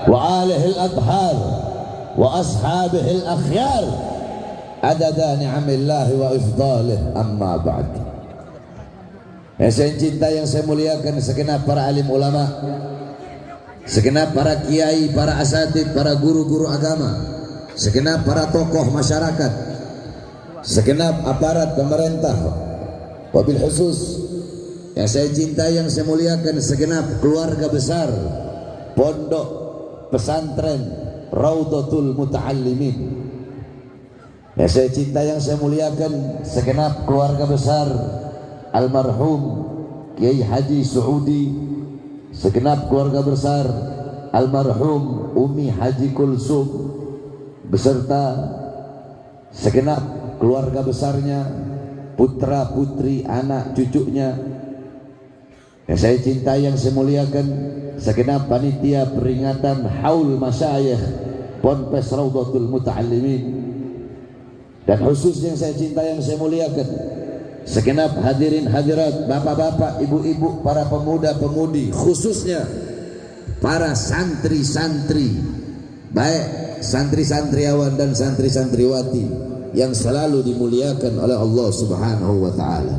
wa alihil adhar wa ashabihil akhyar adada ni'amillahi wa ifdalih, amma ba'd. Yang saya cinta, yang saya muliakan, segenap para alim ulama, segenap para kiai, para asatid, para guru-guru agama, segenap para tokoh masyarakat, segenap aparat pemerintah, wabil khusus yang saya cinta, yang saya muliakan, segenap keluarga besar Pondok Pesantren Raudhatul Muta'allimin. Yang saya cinta, yang saya muliakan, segenap keluarga besar almarhum Kiai Haji Suudi, segenap keluarga besar almarhum Umi Haji Kulsum, beserta segenap keluarga besarnya, putra putri anak cucunya. Yang saya cinta, yang saya muliakan, segenap panitia peringatan Haul Masyayikh Ponpes Raudhatul Muta'allimin. Dan khusus yang saya cinta, yang saya muliakan, segenap hadirin hadirat, bapak-bapak, ibu-ibu, para pemuda-pemudi, khususnya para santri-santri, baik santri-santriawan dan santri-santriwati yang selalu dimuliakan oleh Allah Subhanahu wa ta'ala.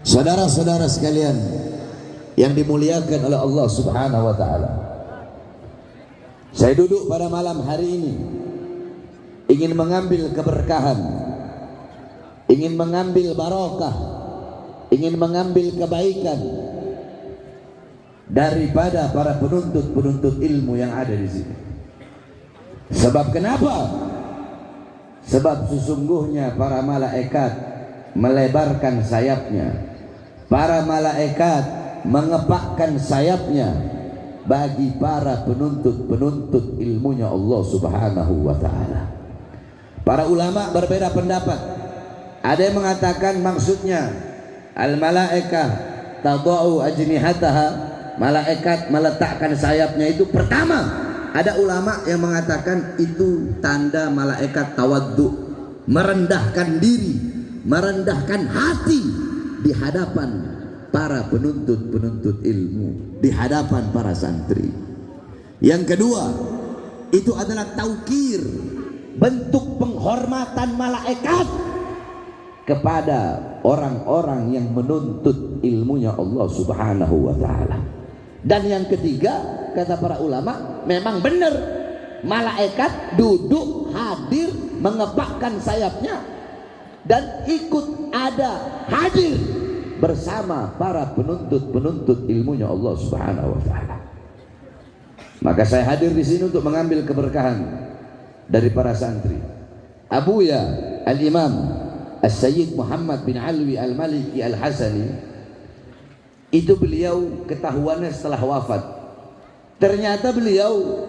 Saudara-saudara sekalian yang dimuliakan oleh Allah Subhanahu wa ta'ala, saya duduk pada malam hari ini ingin mengambil keberkahan, ingin mengambil barokah, ingin mengambil kebaikan daripada para penuntut-penuntut ilmu yang ada di sini. Sebab kenapa? Sebab sesungguhnya para malaikat melebarkan sayapnya, para malaikat mengepakkan sayapnya bagi para penuntut-penuntut ilmunya Allah Subhanahu wa ta'ala. Para ulama berbeda pendapat. Ada yang mengatakan maksudnya al-malaikah tadau ajnihataha, malaikat meletakkan sayapnya itu pertama. Ada ulama yang mengatakan itu tanda malaikat tawaddu, merendahkan diri, merendahkan hati di hadapan para penuntut-penuntut ilmu, di hadapan para santri. Yang kedua, itu adalah taukir, bentuk penghormatan malaikat kepada orang-orang yang menuntut ilmunya Allah Subhanahu wa ta'ala. Dan yang ketiga, kata para ulama, memang benar malaikat duduk hadir mengepakkan sayapnya dan ikut ada hadir bersama para penuntut-penuntut ilmunya Allah Subhanahu wa ta'ala. Maka saya hadir di sini untuk mengambil keberkahan dari para santri. Abuya Al-Imam As-Sayyid Muhammad bin Alwi Al-Maliki Al-Hasani, itu beliau ketahuannya setelah wafat. Ternyata beliau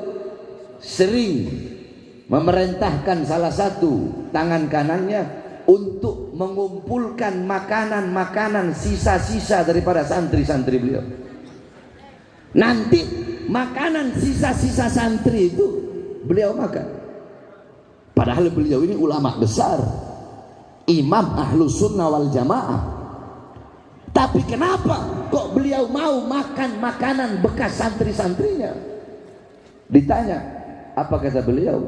sering memerintahkan salah satu tangan kanannya untuk mengumpulkan makanan-makanan sisa-sisa daripada santri-santri beliau. Nanti makanan sisa-sisa santri itu beliau makan. Padahal beliau ini ulama besar, imam Ahlus Sunnah wal Jamaah. Tapi kenapa kok beliau mau makan makanan bekas santri-santrinya? Ditanya, apa kata beliau?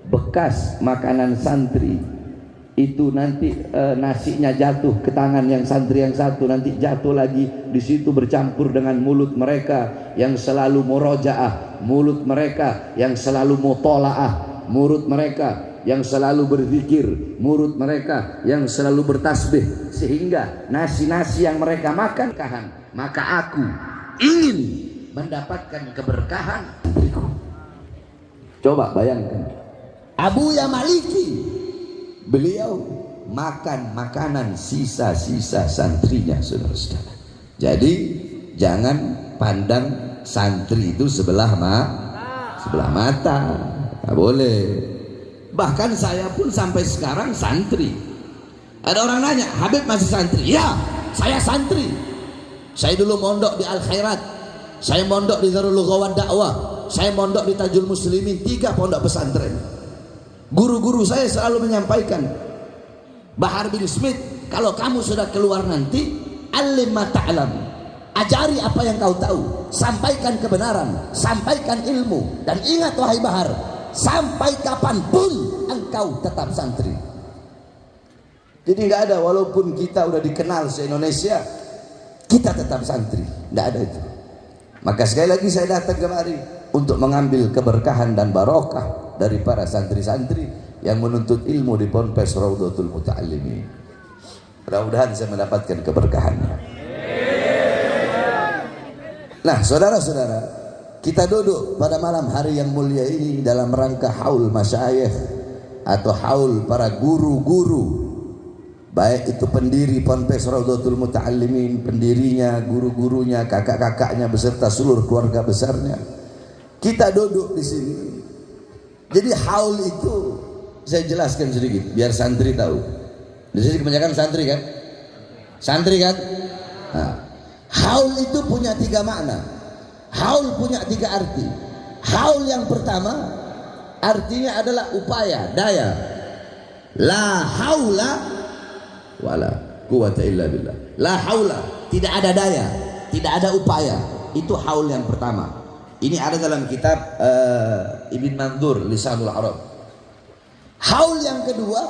Bekas makanan santri itu nanti nasinya jatuh ke tangan yang santri yang satu, nanti jatuh lagi di situ bercampur dengan mulut mereka yang selalu murojaah, mulut mereka yang selalu mutolaah, mulut mereka yang selalu berzikir, mulut mereka yang selalu bertasbih, sehingga nasi-nasi yang mereka makan maka aku ingin mendapatkan keberkahan santriku. Coba bayangkan, Abuya Maliki, beliau makan makanan sisa-sisa santrinya, saudara-saudara. Jadi jangan pandang santri itu sebelah mata, nggak boleh. Bahkan saya pun sampai sekarang santri. Ada orang nanya, Habib masih santri? Ya, saya santri. Saya dulu mondok di Al Khairat, saya mondok di Darul Lughah Dakwah, saya mondok di Tajul Muslimin, 3 pondok pesantren. Guru-guru saya selalu menyampaikan, Bahar bin Smith, kalau kamu sudah keluar nanti, alim ma ta'lam, ajari apa yang kau tahu, sampaikan kebenaran, sampaikan ilmu, dan ingat wahai Bahar, sampai kapanpun engkau tetap santri. Jadi nggak ada, walaupun kita udah dikenal se-Indonesia, kita tetap santri, nggak ada itu. Maka sekali lagi saya datang kemari untuk mengambil keberkahan dan barokah dari para santri-santri yang menuntut ilmu di Ponpes Raudhatul Muta'allimin. Mudah-mudahan saya mendapatkan keberkahannya. Nah, saudara-saudara, kita duduk pada malam hari yang mulia ini dalam rangka haul masyayikh atau haul para guru-guru, baik itu pendiri Ponpes Raudhatul Muta'allimin, pendirinya, guru-gurunya, kakak-kakaknya beserta seluruh keluarga besarnya. Kita duduk di sini. Jadi haul itu saya jelaskan sedikit biar santri tahu. Di sini kebanyakan santri kan? Santri kan? Nah, haul itu punya 3 makna. Haul punya 3 arti. Haul yang pertama artinya adalah upaya, daya. La haula wala quwata illa billah. La haula, tidak ada daya, tidak ada upaya. Itu haul yang pertama. Ini ada dalam kitab Ibn Mandur Lisanul Arab. Haul yang kedua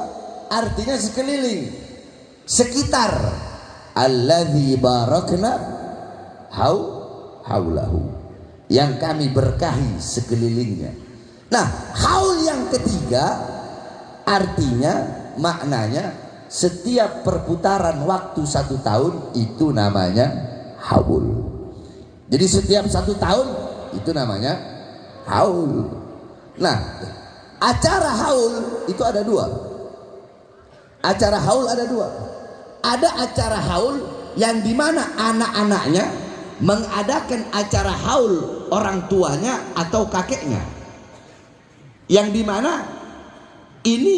artinya sekeliling, sekitar. Alladzi barakna haulahu, yang kami berkahi sekelilingnya. Nah, haul yang ketiga artinya, maknanya setiap perputaran waktu 1 tahun itu namanya haul. Jadi setiap 1 tahun itu namanya haul. Nah, acara haul itu ada 2. Acara haul ada 2. Ada acara haul yang dimana anak-anaknya mengadakan acara haul orang tuanya atau kakeknya, yang dimana ini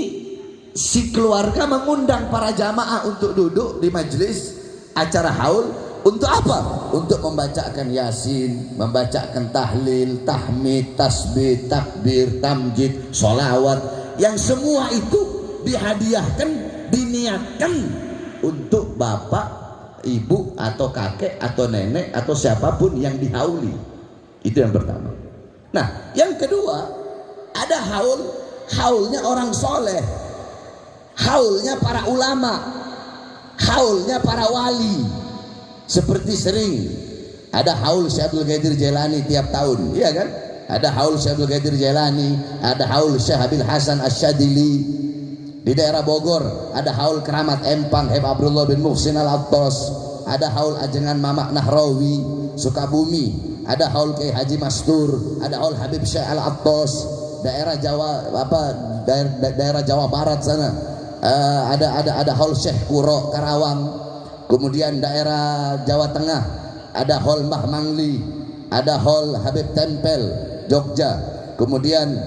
si keluarga mengundang para jamaah untuk duduk di majelis acara haul. Untuk apa? Untuk membacakan Yasin, membacakan tahlil, tahmid, tasbih, takbir, tamjid, sholawat, yang semua itu dihadiahkan, diniatkan untuk bapak, ibu, atau kakek, atau nenek, atau siapapun yang dihauli. Itu yang pertama. Nah, yang kedua ada haul, haulnya orang soleh, haulnya para ulama, haulnya para wali. Seperti sering ada haul Syekh Abdul Qadir Jailani tiap tahun, iya kan? Ada haul Syekh Abdul Qadir Jailani, ada haul Syekh Abil Hasan Asyadili. Di daerah Bogor ada haul Keramat Empang Habib Abdullah bin Muhsin Al-Attas, ada haul Ajengan Mamak Nahrawi Sukabumi, ada haul Kiai Haji Mastur, ada haul Habib Syekh Al-Attas. Daerah Jawa daerah Jawa Barat sana ada haul Syekh Kuro Karawang. Kemudian daerah Jawa Tengah ada haul Mbah Mangli, ada haul Habib Tempel Jogja. Kemudian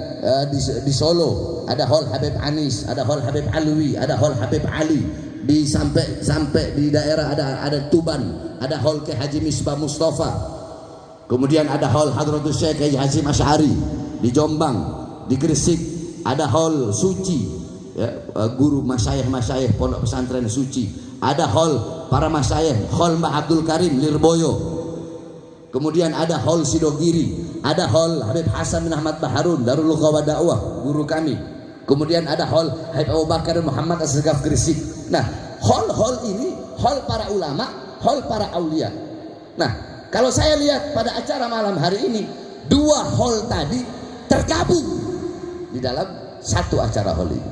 di Solo ada haul Habib Anis, ada haul Habib Alwi, ada haul Habib Ali. Di sampai di daerah ada Tuban, ada haul Kiai Haji Misbah Mustafa. Kemudian ada haul Hadratus Syekh Kiai Haji Masyari di Jombang. Di Gresik ada haul Suci, ya, guru masyayikh pondok pesantren Suci. Ada haul para masyayikh, haul Mbah Abdul Karim Lirboyo. Kemudian ada haul Sidogiri, ada haul Habib Hasan bin Ahmad Baharun Darul Lughah wa Dakwah, guru kami. Kemudian ada haul Habib Abu Bakar Muhammad As-Segaf Gresik. Nah, haul ini haul para ulama, haul para aulia. Nah, kalau saya lihat pada acara malam hari ini, 2 haul tadi tergabung di dalam 1 acara haul ini.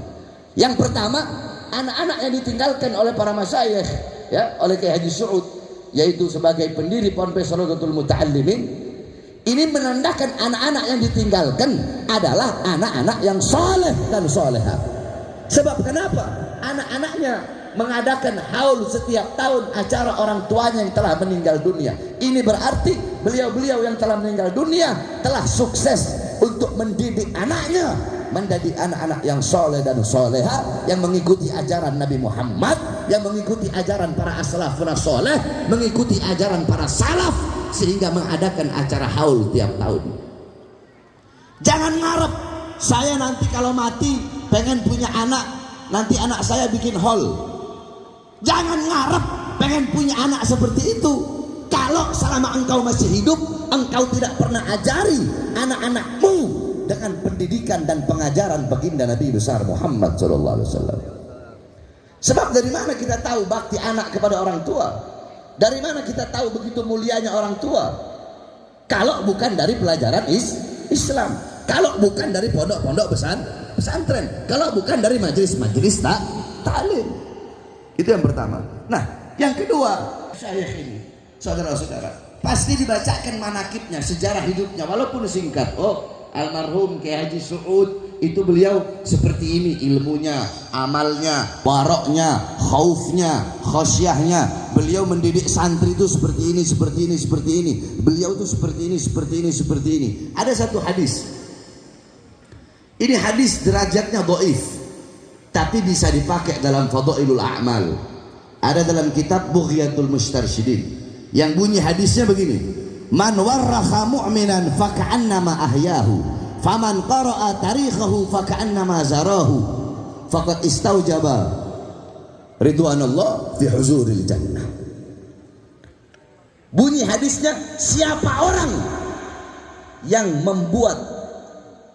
Yang pertama, anak-anak yang ditinggalkan oleh para masyayikh, ya, oleh Kiai Haji Su'ud, yaitu sebagai pendiri Ponpes Raudhatul Muta'allimin. Ini menandakan anak-anak yang ditinggalkan adalah anak-anak yang soleh dan soleha. Sebab kenapa? Anak-anaknya mengadakan haul setiap tahun acara orang tuanya yang telah meninggal dunia. Ini berarti beliau-beliau yang telah meninggal dunia telah sukses untuk mendidik anaknya menjadi anak-anak yang soleh dan soleha, yang mengikuti ajaran Nabi Muhammad, yang mengikuti ajaran para as-salafun soleh, mengikuti ajaran para salaf, sehingga mengadakan acara haul tiap tahun. Jangan ngarep saya nanti kalau mati pengen punya anak, nanti anak saya bikin haul. Jangan ngarep pengen punya anak seperti itu. Kalau selama engkau masih hidup, engkau tidak pernah ajari anak-anakmu dengan pendidikan dan pengajaran baginda Nabi besar Muhammad SAW. Sebab dari mana kita tahu bakti anak kepada orang tua? Dari mana kita tahu begitu mulianya orang tua? Kalau bukan dari pelajaran Islam, kalau bukan dari pondok-pondok pesantren, kalau bukan dari majelis-majelis taklim. Itu yang pertama. Nah, yang kedua, saya ini saudara-saudara, pasti dibacakan manakibnya, sejarah hidupnya walaupun singkat. Oh, almarhum Kiai Haji Suud itu beliau seperti ini ilmunya, amalnya, waroknya, khaufnya, khosyahnya. Beliau mendidik santri itu seperti ini, seperti ini, seperti ini. Beliau itu seperti ini, seperti ini, seperti ini. Ada satu hadis. Ini hadis derajatnya dhaif, tapi bisa dipakai dalam Fadailul A'mal. Ada dalam kitab Bughyatul Mustarsyidin. Yang bunyi hadisnya begini: man warraha mu'minan faka'annama ahyahu, faman qara'a tarikhahu faka'annama zarahu, faqad istaujaba ridwanallah fi huzuril jannah. Bunyi hadisnya, siapa orang yang membuat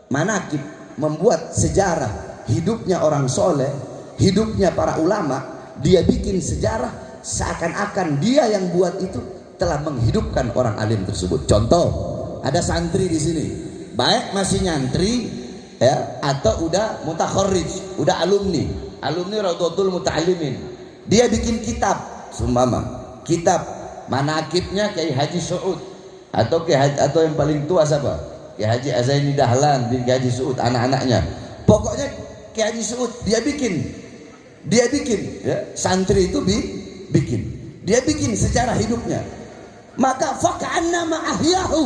manakib, membuat sejarah hidupnya orang soleh, hidupnya para ulama, dia bikin sejarah seakan-akan dia yang buat itu telah menghidupkan orang alim tersebut. Contoh, ada santri di sini, baik masih nyantri ya atau udah mutakharrij, udah alumni Raudhatul Muta'allimin. Dia bikin kitab, seumpama kitab manakibnya Kiai Haji Suud atau yang paling tua siapa? Kiai Haji Azaini Dahlan bin Kiai Haji Suud, anak-anaknya. Pokoknya Kiai Haji Suud dia bikin ya, santri itu bikin. Dia bikin sejarah hidupnya. Maka faka'annama ahyahu,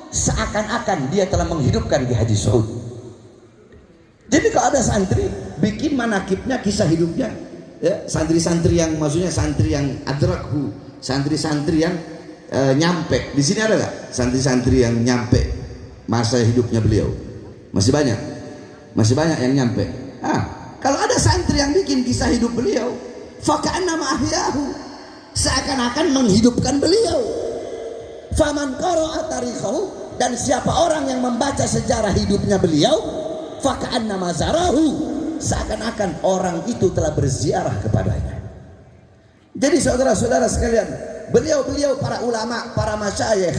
seakan-akan dia telah menghidupkan Kiai Haji Suud. Jadi kalau ada santri bikin manakibnya, kisah hidupnya ya, santri-santri yang maksudnya santri yang adrakhu, santri-santri yang nyampe. Di sini ada nggak santri-santri yang nyampe masa hidupnya beliau? Masih banyak yang nyampe. Kalau ada santri yang bikin kisah hidup beliau, faka'annama ahyahu, seakan-akan menghidupkan beliau. Faman qara'a tarikhahu, dan siapa orang yang membaca sejarah hidupnya beliau, faka'annama zarahu, seakan-akan orang itu telah berziarah kepadanya. Jadi saudara-saudara sekalian, beliau-beliau para ulama, para masyayikh,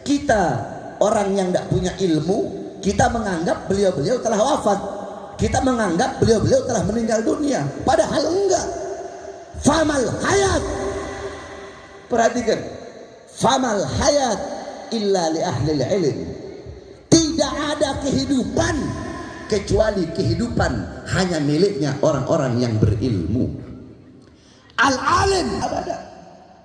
kita orang yang tidak punya ilmu, kita menganggap beliau-beliau telah wafat, kita menganggap beliau-beliau telah meninggal dunia, padahal enggak. Famal hayat, perhatikan, famal hayat illa li ahli ilm. Tidak ada kehidupan kecuali kehidupan hanya miliknya orang-orang yang berilmu. Al-alim abada,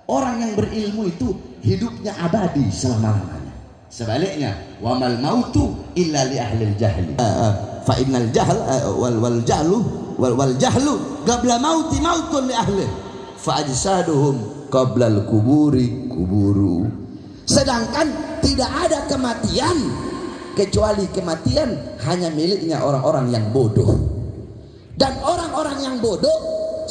orang yang berilmu itu hidupnya abadi selama-lamanya. Sebaliknya, wamal mautu illa li ahli jahli. Fa innal jahl wal jahlu qabla mauti mautun li ahli fa ajsaduhum qabla al kuburi kuburu. Sedangkan tidak ada kematian kecuali kematian hanya miliknya orang-orang yang bodoh. Dan orang-orang yang bodoh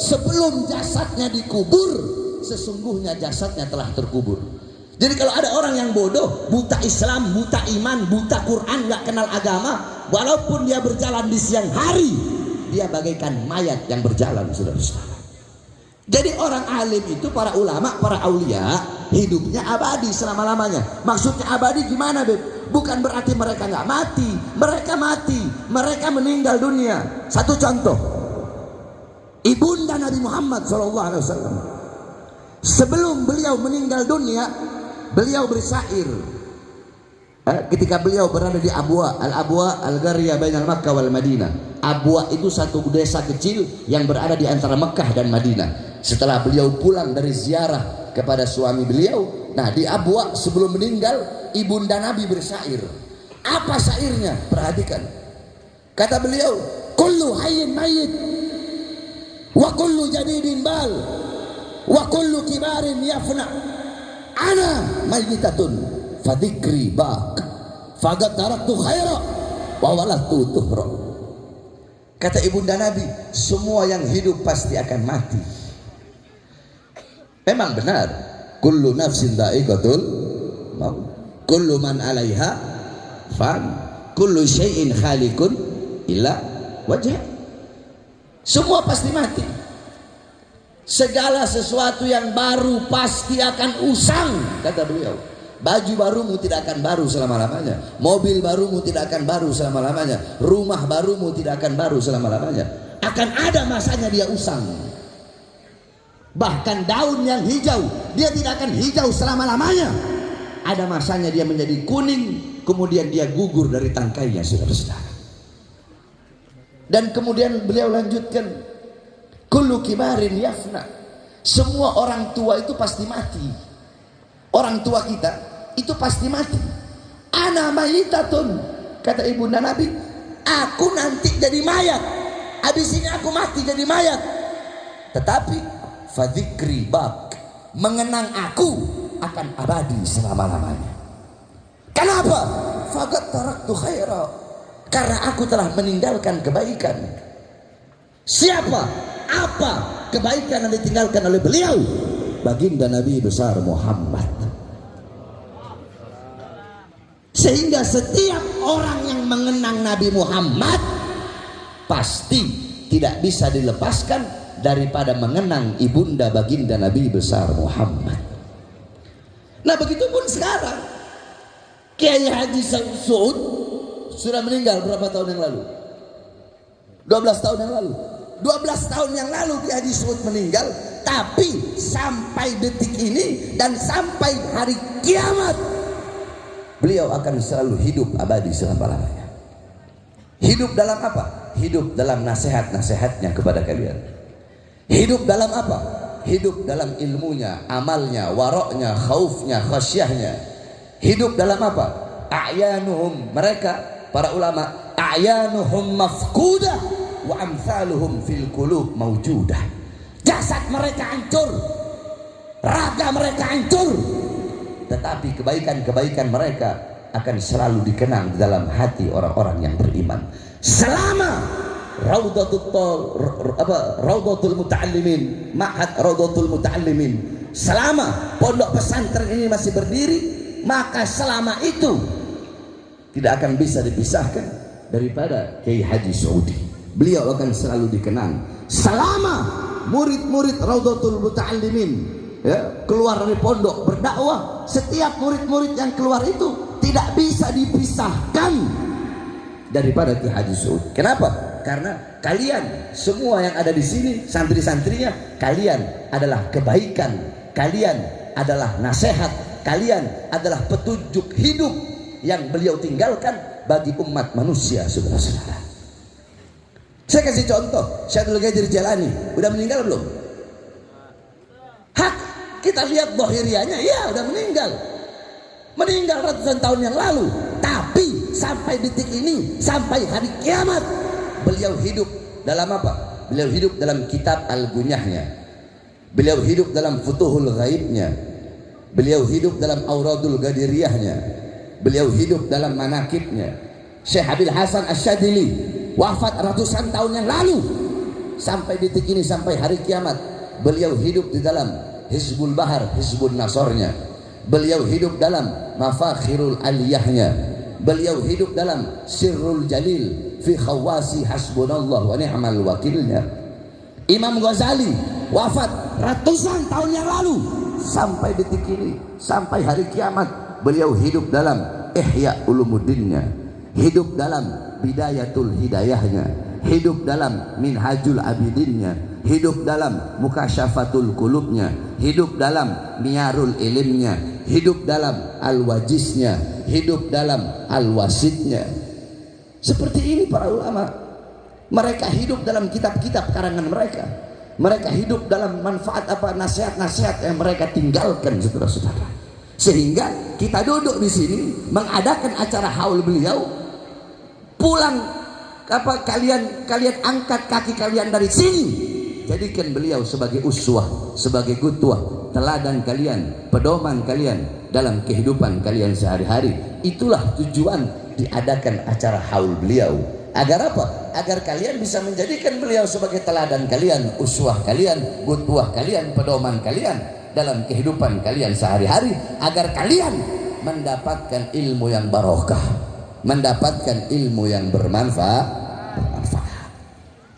sebelum jasadnya dikubur, sesungguhnya jasadnya telah terkubur. Jadi kalau ada orang yang bodoh, buta Islam, buta iman, buta Quran, nggak kenal agama, walaupun dia berjalan di siang hari, dia bagaikan mayat yang berjalan, saudara-saudara. Jadi orang alim itu, para ulama, para aulia, hidupnya abadi selama-lamanya. Maksudnya abadi gimana, Beb? Bukan berarti mereka nggak mati. Mereka mati, mereka meninggal dunia. Satu contoh, ibunda Nabi Muhammad SAW, sebelum beliau meninggal dunia, beliau bersyair. Ketika beliau berada di Abwa, Al-Abwa Al-Ghariyah bainal Makkah wal Madinah. Abwa itu satu desa kecil yang berada di antara Mekah dan Madinah. Setelah beliau pulang dari ziarah kepada suami beliau, nah di Abwa sebelum meninggal, ibunda Nabi bersyair. Apa syairnya? Perhatikan. Kata beliau, kullu hayyin mayyit wa kullu jadidin bal wa kullu kibarin yafna, ana mayyitatun fadikri bak fagat taraktu khaira wa walatu tuhra. Kata ibunda Nabi, semua yang hidup pasti akan mati. Memang benar, kullu nafsin dha'iqatul maut, kullu man 'alaiha fan, kullu syai'in khaliqun illa wajh. Semua pasti mati. Segala sesuatu yang baru pasti akan usang, kata beliau. Baju barumu tidak akan baru selama-lamanya. Mobil barumu tidak akan baru selama-lamanya. Rumah barumu tidak akan baru selama-lamanya. Akan ada masanya dia usang. Bahkan daun yang hijau, dia tidak akan hijau selama-lamanya. Ada masanya dia menjadi kuning, kemudian dia gugur dari tangkainya, saudara-saudara. Dan kemudian beliau lanjutkan, kullu kibarin yafna. Semua orang tua itu pasti mati. Orang tua kita itu pasti mati. Ana mayitatun, kata ibunda Nabi, aku nanti jadi mayat. Habis ini aku mati jadi mayat. Tetapi fadzikri bak, mengenang aku akan abadi selama-lamanya. Kenapa? Faqad taraktu khaira, karena aku telah meninggalkan kebaikan. Siapa? Apa kebaikan yang ditinggalkan oleh beliau? Baginda Nabi besar Muhammad. Sehingga setiap orang yang mengenang Nabi Muhammad pasti tidak bisa dilepaskan daripada mengenang ibunda baginda Nabi besar Muhammad. Nah, begitupun sekarang Kiai Haji Saud sudah meninggal berapa tahun yang lalu? 12 tahun yang lalu. 12 tahun yang lalu Kiai Haji Saud meninggal, tapi sampai detik ini dan sampai hari kiamat beliau akan selalu hidup abadi selama-lamanya. Hidup dalam apa? Hidup dalam nasihat-nasihatnya kepada kalian. Hidup dalam apa? Hidup dalam ilmunya, amalnya, waroknya, khaufnya, khasyahnya. Hidup dalam apa? A'yanuhum, mereka para ulama, a'yanuhum mafkudah wa amsaluhum fil qulub mawjudah. Jasad mereka hancur, raga mereka hancur, tetapi kebaikan-kebaikan mereka akan selalu dikenang di dalam hati orang-orang yang beriman. Selama Raudatul Muta'allimin, Ma'had Raudatul Muta'allimin, selama pondok pesantren ini masih berdiri, maka selama itu tidak akan bisa dipisahkan daripada Kiai Haji Saudi. Beliau akan selalu dikenang. Selama murid-murid Raudatul Muta'allimin keluar dari pondok berdakwah, setiap murid-murid yang keluar itu tidak bisa dipisahkan daripada Kiai Haji Saud. Kenapa? Karena kalian semua yang ada di sini, santri-santrinya, kalian adalah kebaikan, kalian adalah nasihat, kalian adalah petunjuk hidup yang beliau tinggalkan bagi umat manusia, saudara-saudara. Saya kasih contoh, Syaikhul Qadir Jalani udah meninggal belum? Hak kita lihat dohirianya, ya udah meninggal ratusan tahun yang lalu. Tapi sampai detik ini, sampai hari kiamat, beliau hidup dalam apa? Beliau hidup dalam kitab Al-Gunyahnya, beliau hidup dalam Futuhul Ghaibnya, beliau hidup dalam Auradul Gadiriyahnya, beliau hidup dalam manakibnya. Syekh Abil Hasan Asyadili wafat ratusan tahun yang lalu. Sampai detik ini, sampai hari kiamat, beliau hidup di dalam Hizbul Bahar, Hizbul Nasornya. Beliau hidup dalam Mafakhirul Aliyahnya. Beliau hidup dalam Sirrul Jalil fi khawasi hasbunallah wa ni'mal wakilnya. Imam Ghazali wafat ratusan tahun yang lalu. Sampai detik ini, sampai hari kiamat, beliau hidup dalam Ihya Ulumuddinnya, hidup dalam Bidayatul Hidayahnya, hidup dalam Minhajul Abidinnya, hidup dalam Mukasyafatul Qulubnya, hidup dalam Miyarul Ilimnya, hidup dalam Al-Wajiznya, hidup dalam Al-Wasidnya. Seperti ini para ulama. Mereka hidup dalam kitab-kitab karangan mereka. Mereka hidup dalam manfaat apa, nasihat-nasihat yang mereka tinggalkan, saudara-saudara. Sehingga kita duduk di sini mengadakan acara haul beliau. Pulang apa, kalian angkat kaki kalian dari sini, jadikan beliau sebagai uswah, sebagai qudwah, teladan kalian, pedoman kalian dalam kehidupan kalian sehari-hari. Itulah tujuan diadakan acara haul beliau. Agar apa? Agar kalian bisa menjadikan beliau sebagai teladan kalian, uswah kalian, qudwah kalian, pedoman kalian dalam kehidupan kalian sehari-hari agar kalian mendapatkan ilmu yang barokah, mendapatkan ilmu yang bermanfaat.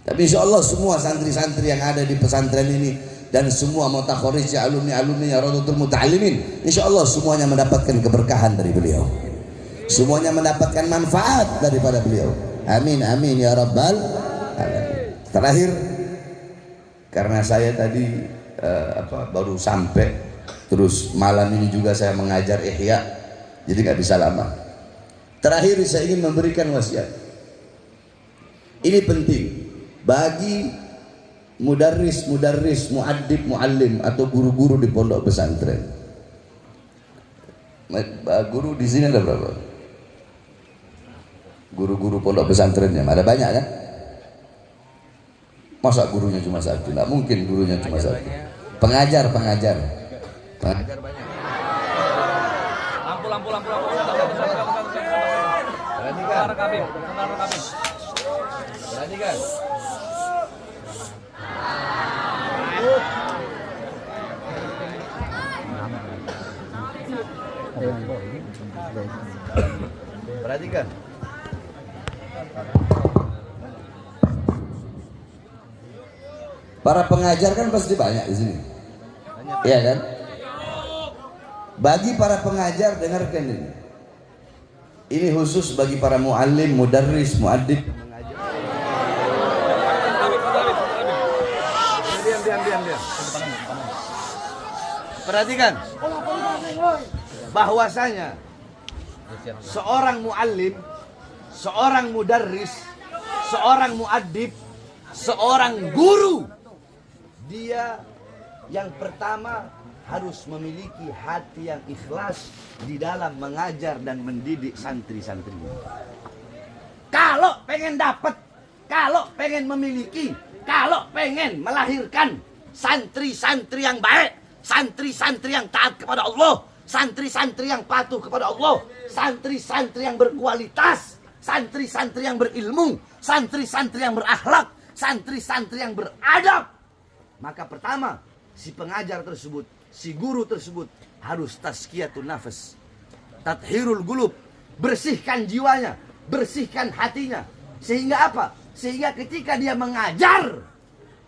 Tapi insya Allah semua santri-santri yang ada di pesantren ini dan semua mutakharrij alumni-alumni Rawdatul Muta'allimin, insya Allah semuanya mendapatkan keberkahan dari beliau, semuanya mendapatkan manfaat daripada beliau. Amin amin ya rabbal alamin. Terakhir, karena saya tadi baru sampai, terus malam ini juga saya mengajar ihya, jadi nggak bisa lama. Terakhir saya ingin memberikan wasiat. Ini penting bagi mudarris, muaddib, muallim atau guru-guru di pondok pesantren. Guru di sini ada berapa? Guru-guru pondok pesantrennya ada banyak kan? Masa gurunya cuma satu? Nggak mungkin gurunya cuma satu. Pengajar banyak. Lampu. Perhatikan. Perhatikan. Para pengajar kan pasti banyak di sini. Iya kan? Bagi para pengajar dengarkan ini. Ini khusus bagi para muallim, mudarris, muaddib. Diam. Perhatikan. Bahwasanya seorang muallim, seorang mudarris, seorang muaddib, seorang guru, dia yang pertama harus memiliki hati yang ikhlas di dalam mengajar dan mendidik santri-santri. Kalau pengen dapat, kalau pengen memiliki, kalau pengen melahirkan santri-santri yang baik, santri-santri yang taat kepada Allah, santri-santri yang patuh kepada Allah, santri-santri yang berkualitas, santri-santri yang berilmu, santri-santri yang berakhlak, santri-santri yang beradab, maka pertama si pengajar tersebut, si guru tersebut harus tazkiyatun nafas, tathhirul qulub, bersihkan jiwanya, bersihkan hatinya. Sehingga apa? Sehingga ketika dia mengajar,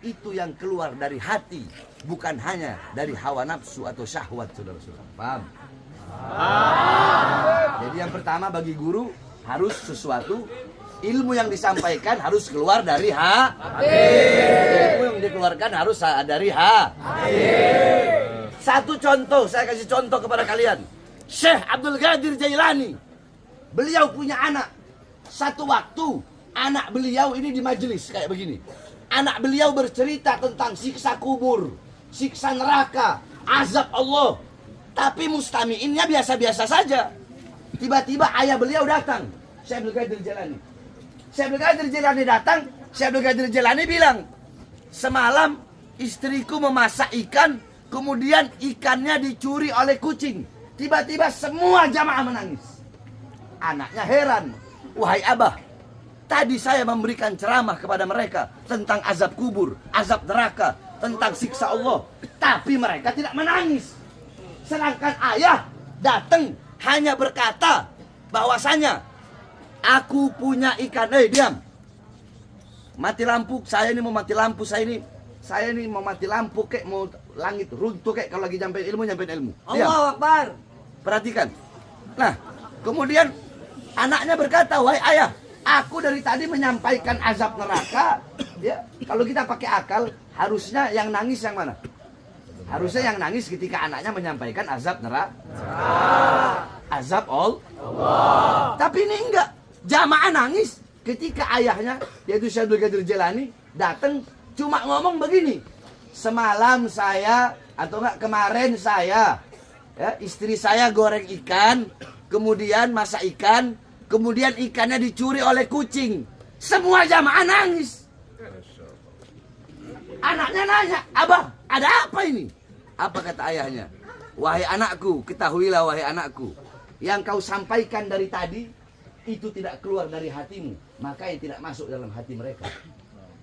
itu yang keluar dari hati, bukan hanya dari hawa nafsu atau syahwat, saudara-saudara. Paham? Jadi yang pertama bagi guru harus sesuatu, ilmu yang disampaikan harus keluar dari hati. Ilmu yang dikeluarkan harus dari hati. Satu contoh, saya kasih contoh kepada kalian. Syekh Abdul Qadir Jailani, beliau punya anak. Satu waktu anak beliau ini di majelis kayak begini. Anak beliau bercerita tentang siksa kubur, siksa neraka, azab Allah. Tapi mustami'innya biasa-biasa saja. Tiba-tiba ayah beliau datang, Syekh Abdul Qadir Jailani. Syekh Abdul Qadir Jailani datang, Syekh Abdul Qadir Jailani bilang, semalam istriku memasak ikan, kemudian ikannya dicuri oleh kucing. Tiba-tiba semua jamaah menangis. Anaknya heran, wahai abah, tadi saya memberikan ceramah kepada mereka tentang azab kubur, azab neraka, tentang siksa Allah, tapi mereka tidak menangis. Sedangkan ayah datang hanya berkata bahwasanya aku punya ikan. Diam. Mati lampu, saya ini mau mati lampu, saya ini mau mati lampu kek, mau langit runtuh kek, kalau lagi nyampein ilmu. Allahu Akbar. Perhatikan. Nah, kemudian anaknya berkata, wahai ayah, aku dari tadi menyampaikan azab neraka. Ya, kalau kita pakai akal, harusnya yang nangis yang mana? Harusnya yang nangis ketika anaknya menyampaikan azab neraka. Azab Allah. Tapi ini enggak. Jamaah nangis ketika ayahnya, yaitu Syekh Abdul Qadir Jailani, datang cuma ngomong begini. Semalam saya, atau enggak kemarin saya, ya, istri saya goreng ikan, kemudian masak ikan, kemudian ikannya dicuri oleh kucing. Semua jamaah nangis. Anaknya nanya, abah, ada apa ini? Apa kata ayahnya? Wahai anakku, ketahuilah wahai anakku, yang kau sampaikan dari tadi, itu tidak keluar dari hatimu, maka yang tidak masuk dalam hati mereka.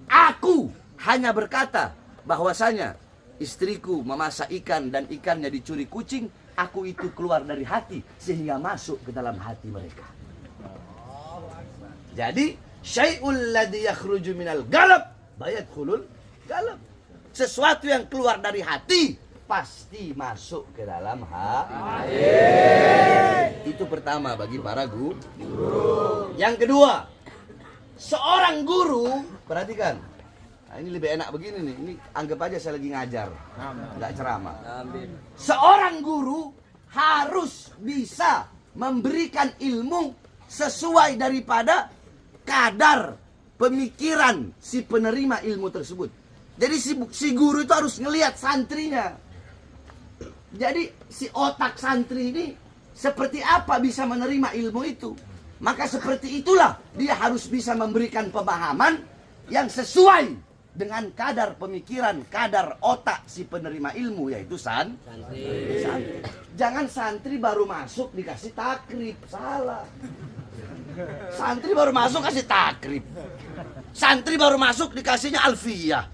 Aku hanya berkata bahwasanya istriku memasak ikan dan ikannya dicuri kucing, aku itu keluar dari hati sehingga masuk ke dalam hati mereka. Jadi syai'ul ladzi yakhruju minal galab bayadkhulul galab. Sesuatu yang keluar dari hati pasti masuk ke dalam hati. Itu pertama bagi para guru. Yang kedua, seorang guru, perhatikan. Nah, ini lebih enak begini nih. Ini anggap aja saya lagi ngajar, nggak ceramah. Seorang guru harus bisa memberikan ilmu sesuai daripada kadar pemikiran si penerima ilmu tersebut. Jadi si guru itu harus ngelihat santrinya. Jadi si otak santri ini seperti apa bisa menerima ilmu itu. Maka seperti itulah dia harus bisa memberikan pemahaman yang sesuai dengan kadar pemikiran, kadar otak si penerima ilmu, yaitu santri. Jangan santri baru masuk dikasih takrib, salah. Santri baru masuk kasih takrib. Santri baru masuk dikasihnya alfiyah.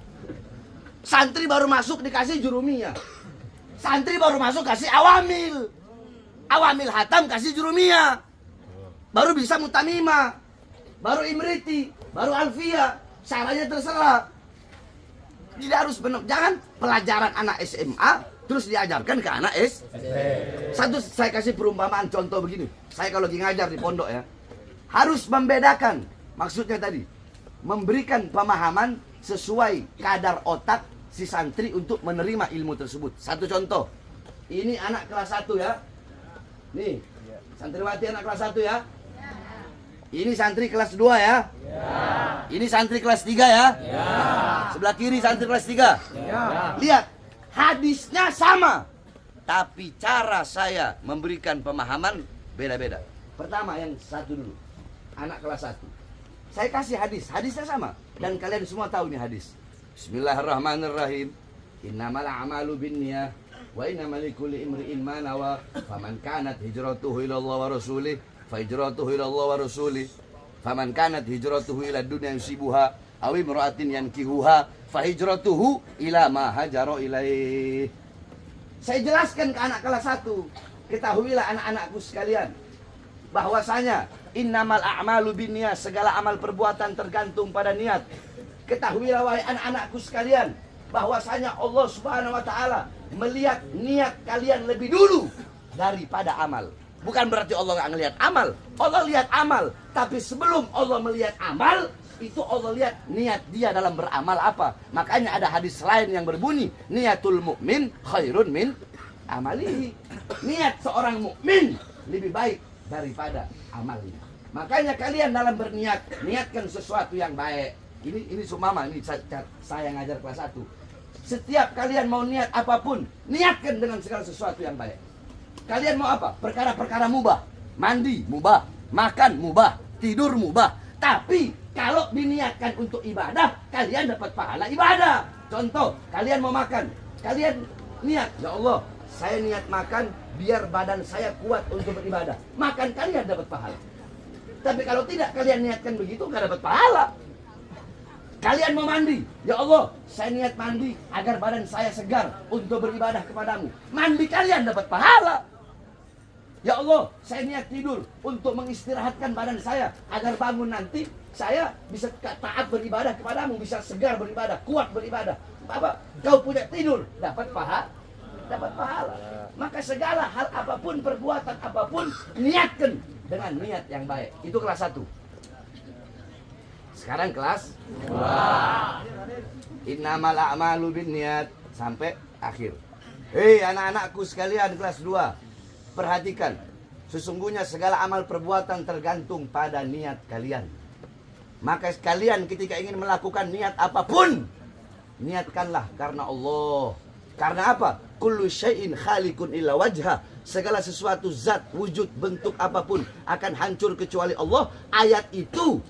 Santri baru masuk dikasih jurumiyah. Santri baru masuk kasih awamil. Awamil hatam kasih jurumiyah. Baru bisa mutamimah. Baru imriti. Baru alfiyah. Caranya terserah. Tidak harus benar. Jangan pelajaran anak SMA terus diajarkan ke anak SD. Satu saya kasih perumpamaan contoh begini. Saya kalau lagi ngajar di pondok ya, harus membedakan. Maksudnya tadi, memberikan pemahaman sesuai kadar otak si santri untuk menerima ilmu tersebut. Satu contoh. Ini anak kelas 1 ya. Nih, santriwati anak kelas 1 ya. Ini santri kelas 2 ya. Ini santri kelas 3 ya. Sebelah kiri santri kelas 3. Lihat, hadisnya sama. Tapi cara saya memberikan pemahaman beda-beda. Pertama yang satu dulu. Anak kelas 1. Saya kasih hadis. Hadisnya sama. Dan kalian semua tahu nih hadis. Bismillahirrahmanirrahim. Innamal a'malu binniyah wa innamal likulli imri'in ma nawa. Faman kanat hijratuhu ila Allah wa rasulih fa hijratuhu ila Allah wa rasulih. Faman kanat hijratuhu ila dunya yusibuha aw imra'atin yankihuha fa hijratuhu ila ma hajara ilaih. Saya jelaskan ke anak kelas 1. Ketahuilah anak-anakku sekalian, bahwasanya innamal a'malu binniyah, segala amal perbuatan tergantung pada niat. Ketahuilah wahai anak-anakku sekalian, bahwasanya Allah Subhanahu wa taala melihat niat kalian lebih dulu daripada amal. Bukan berarti Allah nggak ngelihat amal. Allah lihat amal, tapi sebelum Allah melihat amal, itu Allah lihat niat dia dalam beramal apa. Makanya ada hadis lain yang berbunyi, niatul mukmin khairun min amalihi. Niat seorang mukmin lebih baik daripada amalnya. Makanya kalian dalam berniat, niatkan sesuatu yang baik. Ini sumama, ini saya ngajar kelas 1. Setiap kalian mau niat apapun, niatkan dengan segala sesuatu yang baik. Kalian mau apa? Perkara-perkara mubah. Mandi mubah, makan mubah, tidur mubah. Tapi kalau diniatkan untuk ibadah, kalian dapat pahala ibadah. Contoh, kalian mau makan, kalian niat, ya Allah, saya niat makan biar badan saya kuat untuk beribadah. Makan kalian dapat pahala. Tapi kalau tidak kalian niatkan begitu, nggak dapat pahala. Kalian mau mandi, ya Allah, saya niat mandi agar badan saya segar untuk beribadah kepadamu. Mandi kalian dapat pahala. Ya Allah, saya niat tidur untuk mengistirahatkan badan saya agar bangun nanti saya bisa taat beribadah kepadamu, bisa segar beribadah, kuat beribadah. Apa? Kau punya tidur, dapat pahala. Dapat pahala. Maka segala hal apapun, perbuatan apapun, niatkan dengan niat yang baik. Itu kelas 1. Sekarang kelas 2. Innamal a'malu binniyat sampai akhir. Hei anak-anakku sekalian kelas 2, perhatikan. Sesungguhnya segala amal perbuatan tergantung pada niat kalian. Maka kalian ketika ingin melakukan niat apapun, niatkanlah karena Allah. Karena apa? Kullu syai'in khaliqun illa wajha. Segala sesuatu zat, wujud, bentuk apapun akan hancur kecuali Allah. Ayat itu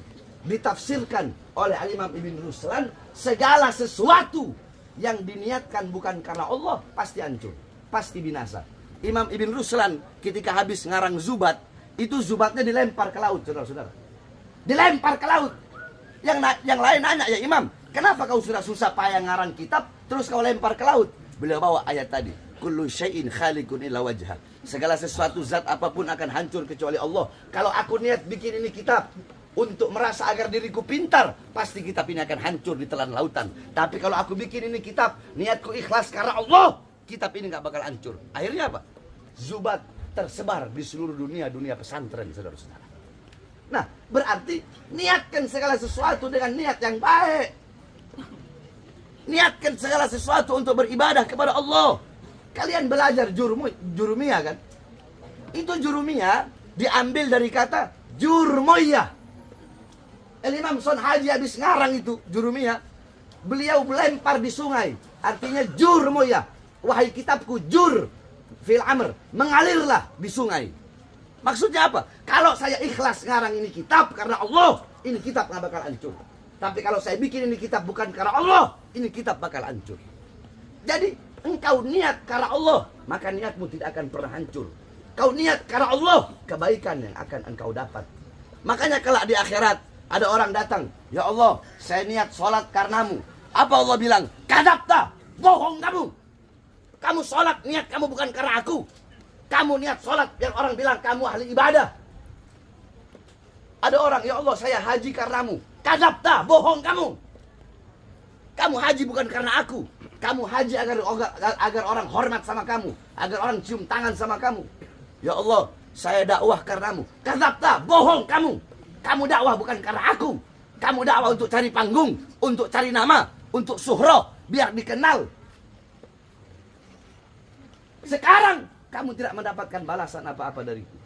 ditafsirkan oleh Al-Imam Ibn Ruslan, segala sesuatu yang diniatkan bukan karena Allah pasti hancur, pasti binasa. Imam Ibn Ruslan ketika habis ngarang Zubat, itu Zubatnya dilempar ke laut, saudara-saudara. Dilempar ke laut. Yang lain nanya, ya Imam, kenapa kau sudah susah payah ngarang kitab, terus kau lempar ke laut? Beliau bawa ayat tadi. Kullu syai'in khaliqun illa wajhah. Segala sesuatu zat apapun akan hancur kecuali Allah. Kalau aku niat bikin ini kitab untuk merasa agar diriku pintar, pasti kitab ini akan hancur di telan lautan. Tapi kalau aku bikin ini kitab, niatku ikhlas karena Allah, kitab ini nggak bakal hancur. Akhirnya apa? Zubat tersebar di seluruh dunia, dunia pesantren, saudara-saudara. Nah, berarti niatkan segala sesuatu dengan niat yang baik. Niatkan segala sesuatu untuk beribadah kepada Allah. Kalian belajar jurumiyah kan? Itu jurumiyah diambil dari kata jurmoyah. Imam Son Haji habis ngarang itu jurumiyah. Beliau melempar di sungai. Artinya jurmoyah. Wahai kitabku, jur fil amr, mengalirlah di sungai. Maksudnya apa? Kalau saya ikhlas ngarang ini kitab karena Allah, ini kitab nggak bakal hancur. Tapi kalau saya bikin ini kitab bukan karena Allah, ini kitab bakal hancur. Jadi engkau niat karena Allah, maka niatmu tidak akan pernah hancur. Kau niat karena Allah, kebaikan yang akan engkau dapat. Makanya kalau di akhirat ada orang datang, ya Allah, saya niat sholat karenamu. Apa Allah bilang? Kadzabta, bohong kamu. Kamu sholat, niat kamu bukan karena aku. Kamu niat sholat, yang orang bilang kamu ahli ibadah. Ada orang, ya Allah, saya haji karenamu. Kadzabta, bohong kamu. Kamu haji bukan karena aku. Kamu haji agar orang hormat sama kamu, agar orang cium tangan sama kamu. Ya Allah, saya dakwah karenamu. Kadzabta, bohong kamu. Kamu dakwah bukan karena aku. Kamu dakwah untuk cari panggung, untuk cari nama, untuk suhroh, biar dikenal. Sekarang kamu tidak mendapatkan balasan apa-apa dariku.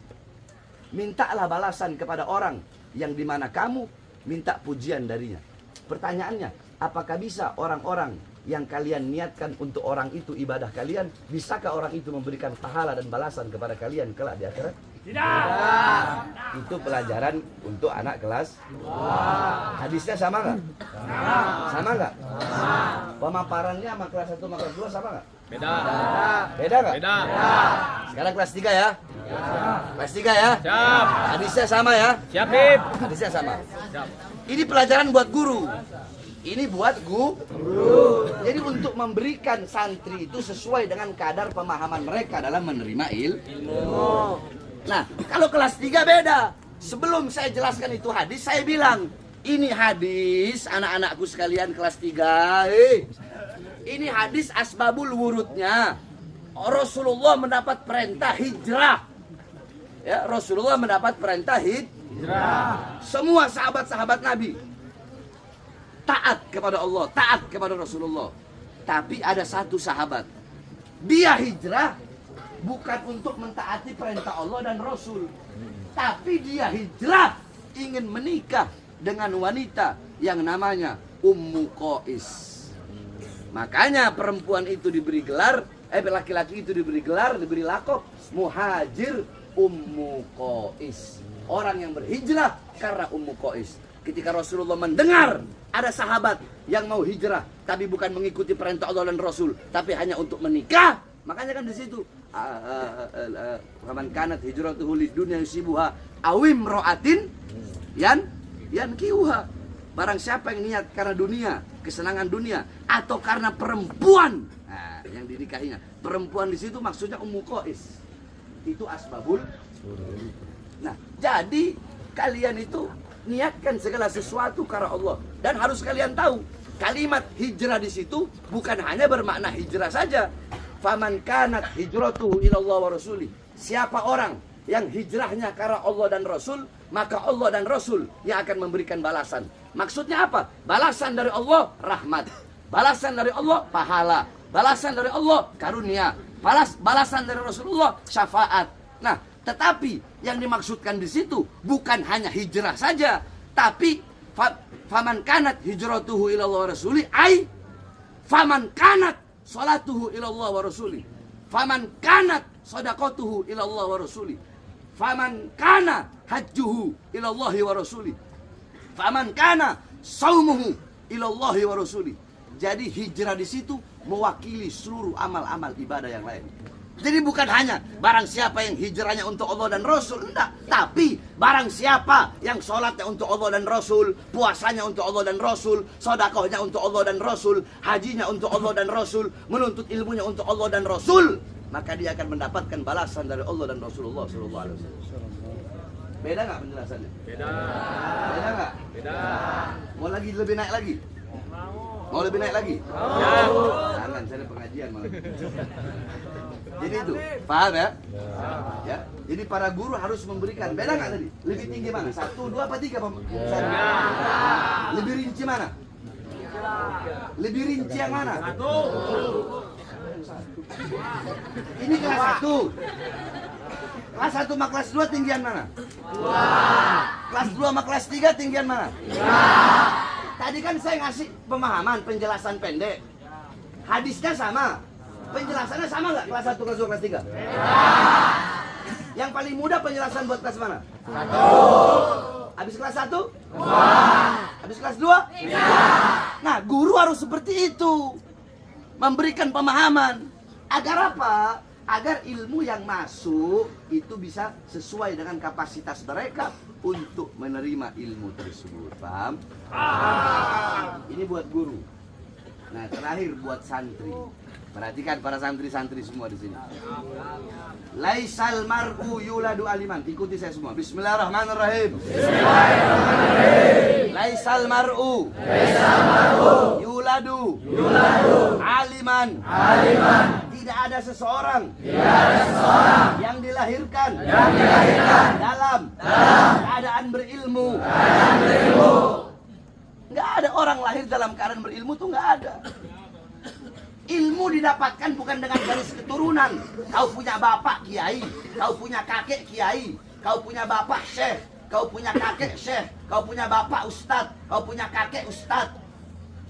Mintalah balasan kepada orang yang dimana kamu minta pujian darinya. Pertanyaannya, apakah bisa orang-orang yang kalian niatkan untuk orang itu ibadah kalian, bisakah orang itu memberikan pahala dan balasan kepada kalian kelak di akhirat? Tidak. Itu pelajaran untuk anak kelas 2. Hadisnya sama nggak? Sama nggak? Pemaparannya sama kelas 1 sama kelas 2 sama nggak? Beda. Beda nggak? Beda. Sekarang kelas 3 ya? Kelas 3 ya? Siap. Hadisnya sama ya? Siap, Bib. Hadisnya sama. Siap. Ini pelajaran buat guru. Ini buat guru. Jadi untuk memberikan santri itu sesuai dengan kadar pemahaman mereka dalam menerima ilmu. Nah, kalau kelas 3 beda. Sebelum saya jelaskan itu hadis, saya bilang, ini hadis anak-anakku sekalian kelas 3. Ini hadis asbabul wurudnya. Rasulullah mendapat perintah hijrah. Ya, Rasulullah mendapat perintah hijrah. Semua sahabat-sahabat Nabi taat kepada Allah, taat kepada Rasulullah. Tapi ada satu sahabat, dia hijrah bukan untuk mentaati perintah Allah dan Rasul, tapi dia hijrah ingin menikah dengan wanita yang namanya Ummu Qais. Makanya perempuan itu diberi gelar, laki-laki itu diberi gelar, diberi lakop Muhajir Ummu Qais. Orang yang berhijrah karena Ummu Qais. Ketika Rasulullah mendengar ada sahabat yang mau hijrah tapi bukan mengikuti perintah Allah dan Rasul, tapi hanya untuk menikah, makanya kan di situ faman kanat hijratuhu lidunya yusibuha awim ro'atin yan kiuha. Barang siapa yang niat karena dunia, kesenangan dunia, atau karena perempuan yang dinikahinya. Perempuan di situ maksudnya Ummu Qais. Itu asbabul. Nah, jadi kalian itu niatkan segala sesuatu karena Allah. Dan harus kalian tahu, kalimat hijrah di situ bukan hanya bermakna hijrah saja. Faman kanat hijratuhu ilallah wa rasuli. Siapa orang yang hijrahnya karena Allah dan Rasul, maka Allah dan Rasul yang akan memberikan balasan. Maksudnya apa? Balasan dari Allah rahmat. Balasan dari Allah pahala. Balasan dari Allah karunia. Balasan dari Rasulullah syafaat. Nah, tetapi yang dimaksudkan di situ bukan hanya hijrah saja, tapi faman kanat hijratuhu ilallah wa rasuli, ai faman kanat salatuhu ilallah wa rasuli, faman kanat sadaqatuhu ilallah wa rasuli, faman kana hajjuhu ilallahi wa rasuli, faman kana saumuhu ilallahi wa rasuli. Jadi hijrah di situ mewakili seluruh amal-amal ibadah yang lain. Jadi bukan hanya barang siapa yang hijrahnya untuk Allah dan Rasul, enggak. Tapi barang siapa yang sholatnya untuk Allah dan Rasul, puasanya untuk Allah dan Rasul, sodakohnya untuk Allah dan Rasul, hajinya untuk Allah dan Rasul, menuntut ilmunya untuk Allah dan Rasul, maka dia akan mendapatkan balasan dari Allah dan Rasulullah SAW. Beda nggak penjelasannya? Beda. Beda nggak? Beda. Mau lagi lebih naik lagi? Mau lebih naik lagi? Jangan, saya ada pengajian malam. Jadi itu, paham ya? Ya. Jadi para guru harus memberikan. Beda nggak tadi? Lebih tinggi mana? 1, 2, apa 3? Lebih rinci mana? Lebih rinci yang mana? 1. Ini kelas 1. Kelas 1 sama kelas 2 tinggian mana? 2. Kelas 2 sama kelas 3 tinggian mana? 2. Tadi kan saya ngasih pemahaman, penjelasan pendek. Hadisnya sama. Penjelasannya sama nggak kelas 1, kelas 2, kelas 3? Yang paling mudah penjelasan buat kelas mana? 1. Habis kelas 1? 2. Habis kelas 2? 3. Nah, guru harus seperti itu. Memberikan pemahaman. Agar apa? Agar ilmu yang masuk itu bisa sesuai dengan kapasitas mereka untuk menerima ilmu tersebut. Paham? Ini buat guru. Nah, terakhir buat santri. Perhatikan para santri-santri semua di sini. Laisal mar'u yuladu aliman. Ikuti saya semua. Bismillahirrahmanirrahim. Bismillahirrahmanirrahim. Laisal mar'u yuladu aliman. Tidak ada seseorang yang dilahirkan dalam keadaan berilmu. Nggak ada orang lahir dalam keadaan berilmu tuh nggak ada. Ilmu didapatkan bukan dengan garis keturunan. Kau punya bapak kiai, kau punya kakek kiai, kau punya bapak syekh, kau punya kakek syekh, kau punya bapak ustadz, kau punya kakek ustadz.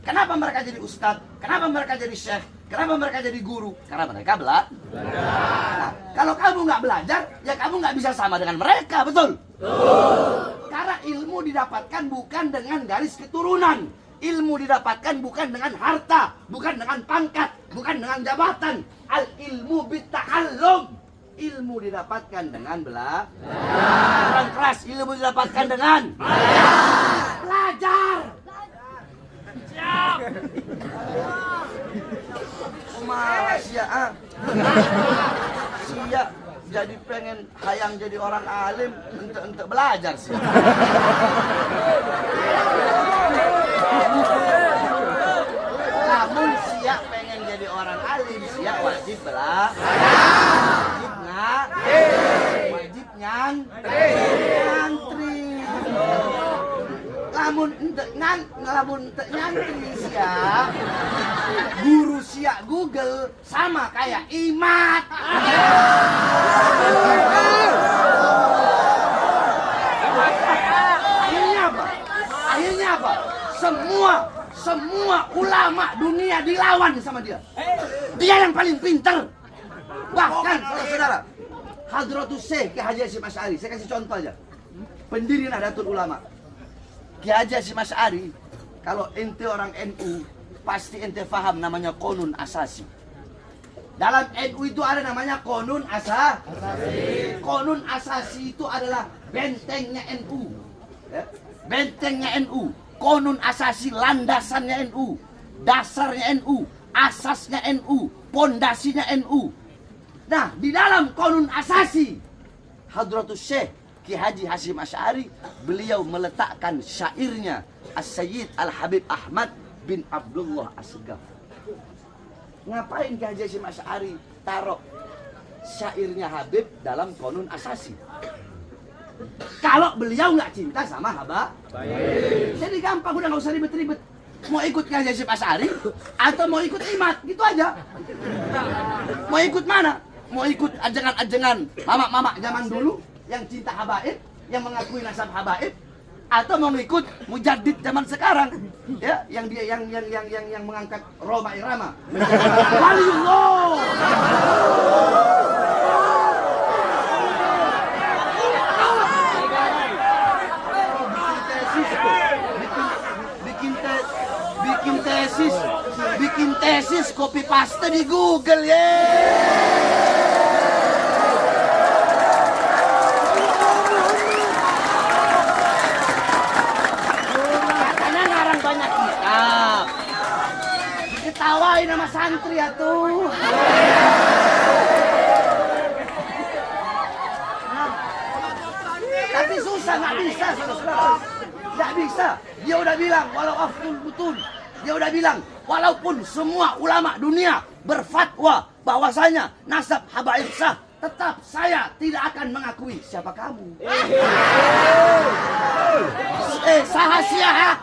Kenapa mereka jadi ustadz? Kenapa mereka jadi syekh? Kenapa mereka jadi guru? Karena mereka belajar. Nah, kalau kamu nggak belajar, ya kamu nggak bisa sama dengan mereka, betul? Karena ilmu didapatkan bukan dengan garis keturunan. Ilmu didapatkan bukan dengan harta, bukan dengan pangkat, bukan dengan jabatan. Al ilmu bitta'allum. Ilmu didapatkan dengan belajar. Orang keras, ilmu didapatkan dengan belajar. Siap. Siap jadi pengen hayang jadi orang alim untuk belajar sih. Namun siap pengen jadi orang alim, siap wajib belajar. Wajib nyantri. Lamun ente nyantri siap. Guru siap Google sama kayak imat. Akhirnya apa? Semua ulama dunia dilawan sama dia. Dia yang paling pintar. Bahkan saudara-saudara, Hadratus Syekh Ki Haji Hasyim Asy'ari, saya kasih contoh aja. Pendiri Nahdlatul Ulama. Ki Haji Hasyim Asy'ari, kalau ente orang NU, pasti ente paham namanya Qonun Asasi. Dalam NU itu ada namanya Qonun Asasi. Qonun Asasi itu adalah bentengnya NU. Ya? Bentengnya NU. Qonun Asasi landasannya NU. Dasarnya NU. Asasnya NU. Pondasinya NU. Nah, di dalam Qonun Asasi, Hadratus Syekh Ki Haji Hasyim Asy'ari, beliau meletakkan syairnya As-Sayyid Al-Habib Ahmad bin Abdullah As-Segaf. Ngapain Ki Haji Hasyim Asy'ari taruh syairnya Habib dalam Qonun Asasi? Kalau beliau nggak cinta sama Habib, jadi gampang, udah nggak usah ribet-ribet. Mau ikut Ki Haji Hasyim Asy'ari atau mau ikut Imat, gitu aja. Mau ikut mana? Mau ikut ajengan-ajengan mama-mama zaman dulu yang cinta habaib, yang mengakui nasab habaib, atau mau ngikut mujaddid zaman sekarang, ya, yang dia yang mengangkat Roma Irama. Waliullah. Bikin tesis, copy paste di Google, ya. sesuai nama santri ya tuh. Tapi susah, nggak bisa, saudara. Nggak bisa. Dia udah bilang, walau afdul butun. Dia udah bilang, walaupun semua ulama dunia berfatwa bahwasanya nasab habaib sah, tetap saya tidak akan mengakui. Siapa kamu? Saha siah.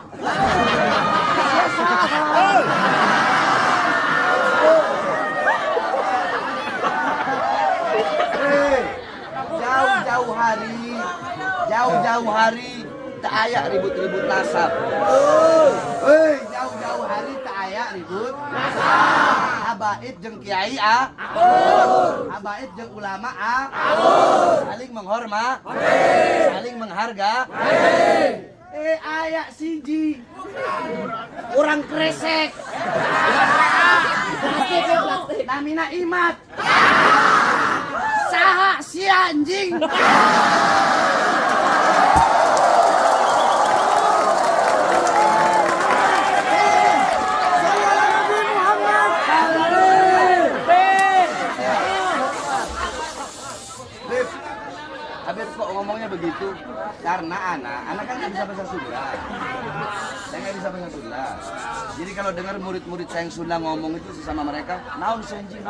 Jauh-jauh hari tak ayak ribut-ribut nasab. Jauh-jauh hari tak ayak ribut nasab. Habaib jeung kiai habaib jeung ulama saling menghormat, saling mengharga. Ayak siji orang kresek namina imat saha si anjing. Habis kok ngomongnya begitu? Karena anak kan nggak bisa bahasa Sunda. Saya nggak bisa bahasa Sunda. Jadi kalau dengar murid-murid saya yang Sunda ngomong itu sesama mereka, naon senjing.